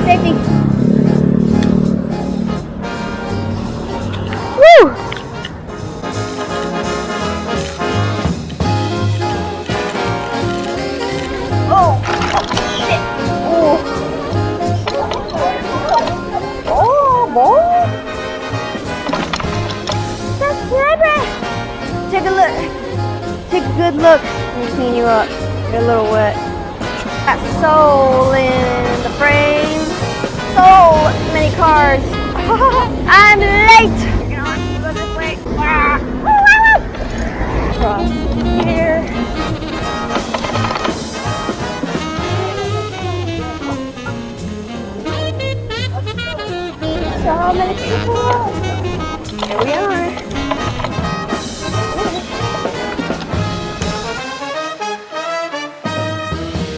Safety. Woo! Oh, shit. Oh. Oh, boy. That's slippery. Take a look. Take a good look. Let me clean you up. You're a little wet. Got Seoul in the frame. So many cars. I'm late. Go this way. Cross here. So many people. Here we are.